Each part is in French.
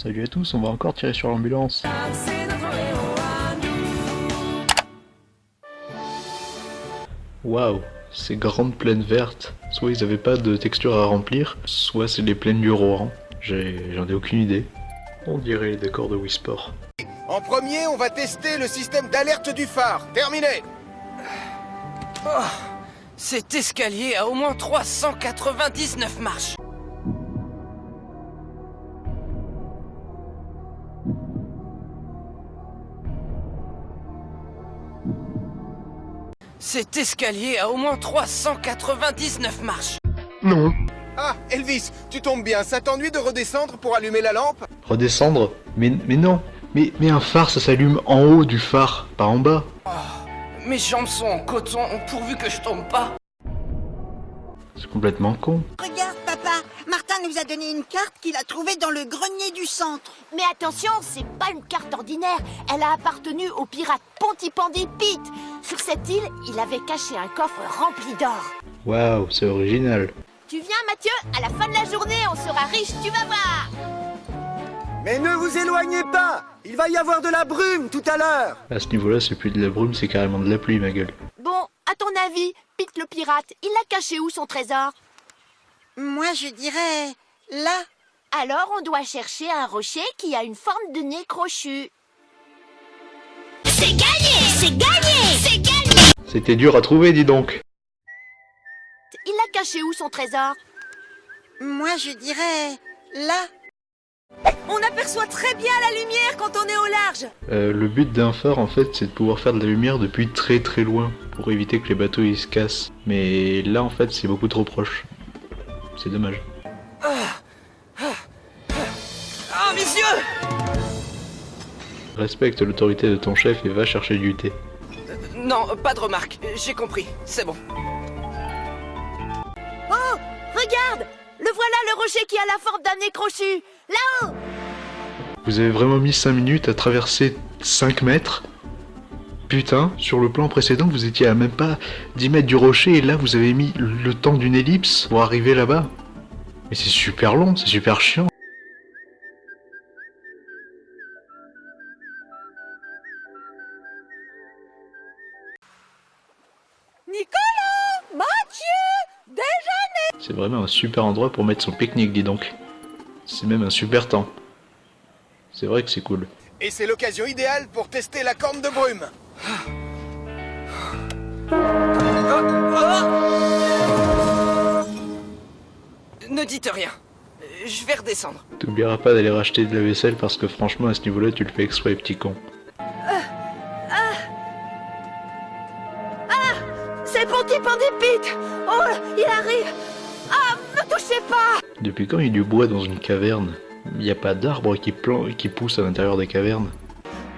Salut à tous, on va encore tirer sur l'ambulance. Waouh, ces grandes plaines vertes. Soit ils avaient pas de texture à remplir, soit c'est les plaines du Rohan. J'en ai aucune idée. On dirait les décors de Wii Sport. En premier, on va tester le système d'alerte du phare. Terminé. Oh, cet escalier a au moins 399 marches. Cet escalier a au moins 399 marches. Non. Ah, Elvis, tu tombes bien. Ça t'ennuie de redescendre pour allumer la lampe? Redescendre? Mais non. Mais un phare, ça s'allume en haut du phare, pas en bas. Mes jambes sont en coton pourvu que je tombe pas. C'est complètement con. Regarde, papa, Martin nous a donné une carte qu'il a trouvée dans le grenier du centre. Mais attention, c'est pas une carte ordinaire. Elle a appartenu au pirate Pontypandy Pete. Sur cette île, il avait caché un coffre rempli d'or. Waouh, c'est original. Tu viens, Mathieu? À la fin de la journée, on sera riche, tu vas voir. Mais ne vous éloignez pas! Il va y avoir de la brume tout à l'heure! À ce niveau-là, c'est plus de la brume, c'est carrément de la pluie, ma gueule. Bon, à ton avis, Pete le pirate, il a caché où son trésor? Moi, je dirais là. Alors, on doit chercher un rocher qui a une forme de nez crochu. C'est gagné! C'est gagné! C'est gagné! C'était dur à trouver, dis donc. Il a caché où son trésor? Moi, je dirais là. On aperçoit très bien la lumière quand on est au large. Le but d'un phare, en fait, c'est de pouvoir faire de la lumière depuis très très loin, pour éviter que les bateaux ils se cassent. Mais là, en fait, c'est beaucoup trop proche. C'est dommage. Ah, mes yeux! Respecte l'autorité de ton chef et va chercher du thé. Non, pas de remarque, j'ai compris, c'est bon. Oh, regarde! Le voilà, le rocher qui a la forme d'un nez crochu. Là-haut! Vous avez vraiment mis 5 minutes à traverser 5 mètres? Putain, sur le plan précédent, vous étiez à même pas 10 mètres du rocher et là, vous avez mis le temps d'une ellipse pour arriver là-bas. Mais c'est super long, c'est super chiant. Nicolas! Mathieu! Déjeuner! C'est vraiment un super endroit pour mettre son pique-nique, dis donc. C'est même un super temps. C'est vrai que c'est cool. Et c'est l'occasion idéale pour tester la corne de brume. Ne dites rien, je vais redescendre. T'oublieras pas d'aller racheter de la vaisselle parce que franchement, à ce niveau-là, tu le fais exprès, petit con. C'est Pontypandy Pete! Oh, il arrive! Ah, ne touchez pas! Depuis quand il y a du bois dans une caverne? Il n'y a pas d'arbres qui poussent à l'intérieur des cavernes.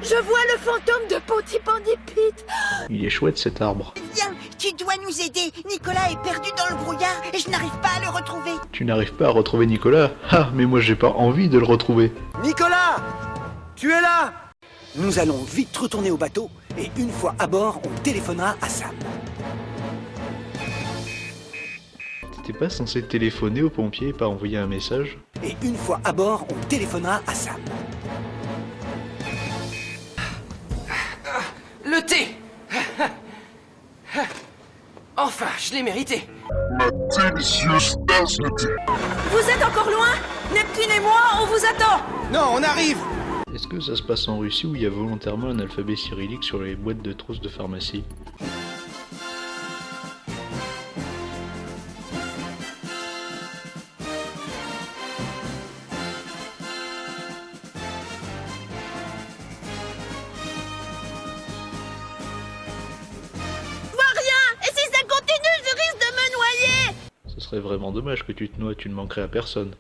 Je vois le fantôme de Pontypandy Pete! Il est chouette cet arbre. Viens, tu dois nous aider. Nicolas est perdu dans le brouillard et je n'arrive pas à le retrouver. Tu n'arrives pas à retrouver Nicolas? Ah, mais moi j'ai pas envie de le retrouver. Nicolas! Tu es là! Nous allons vite retourner au bateau et une fois à bord, on téléphonera à Sam. T'étais pas censé téléphoner aux pompiers et pas envoyer un message? Et une fois à bord, on téléphonera à Sam. Le thé! Enfin, je l'ai mérité. Vous êtes encore loin? Neptune et moi, on vous attend! Non, on arrive. Est-ce que ça se passe en Russie où il y a volontairement un alphabet cyrillique sur les boîtes de trousses de pharmacie? Et si ça continue, je risque de me noyer! Ce serait vraiment dommage que tu te noies, tu ne manquerais à personne.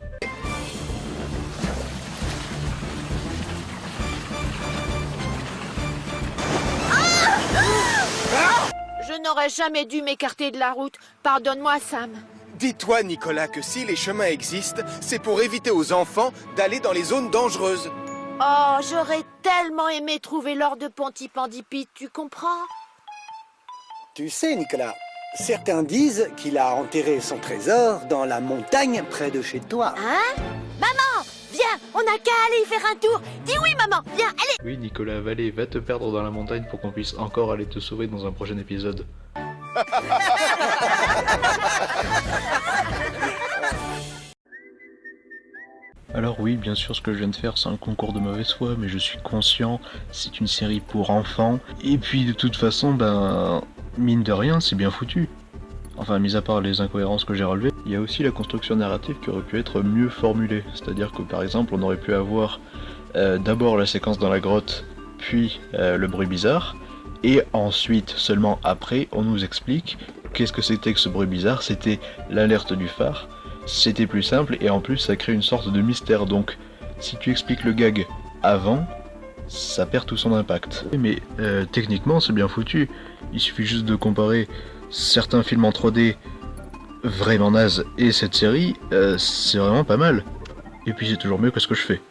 Je n'aurais jamais dû m'écarter de la route. Pardonne-moi, Sam. Dis-toi, Nicolas, que si les chemins existent, c'est pour éviter aux enfants d'aller dans les zones dangereuses. Oh, j'aurais tellement aimé trouver l'or de Pontypandy Pete, tu comprends? Tu sais, Nicolas, certains disent qu'il a enterré son trésor dans la montagne près de chez toi. Hein? Maman, viens, on n'a qu'à aller y faire un tour. Dis oui, maman, viens, allez. Oui, Nicolas, Vallée, va te perdre dans la montagne pour qu'on puisse encore aller te sauver dans un prochain épisode. Alors oui, bien sûr, ce que je viens de faire, c'est un concours de mauvaise foi, mais je suis conscient, c'est une série pour enfants, et puis de toute façon, mine de rien, c'est bien foutu. Enfin, mis à part les incohérences que j'ai relevées, il y a aussi la construction narrative qui aurait pu être mieux formulée. C'est-à-dire que par exemple, on aurait pu avoir d'abord la séquence dans la grotte, puis le bruit bizarre, et ensuite, seulement après, on nous explique qu'est-ce que c'était que ce bruit bizarre, c'était l'alerte du phare. C'était plus simple et en plus ça crée une sorte de mystère, donc si tu expliques le gag avant, ça perd tout son impact. Mais techniquement c'est bien foutu, il suffit juste de comparer certains films en 3D vraiment nazes et cette série, c'est vraiment pas mal. Et puis c'est toujours mieux que ce que je fais.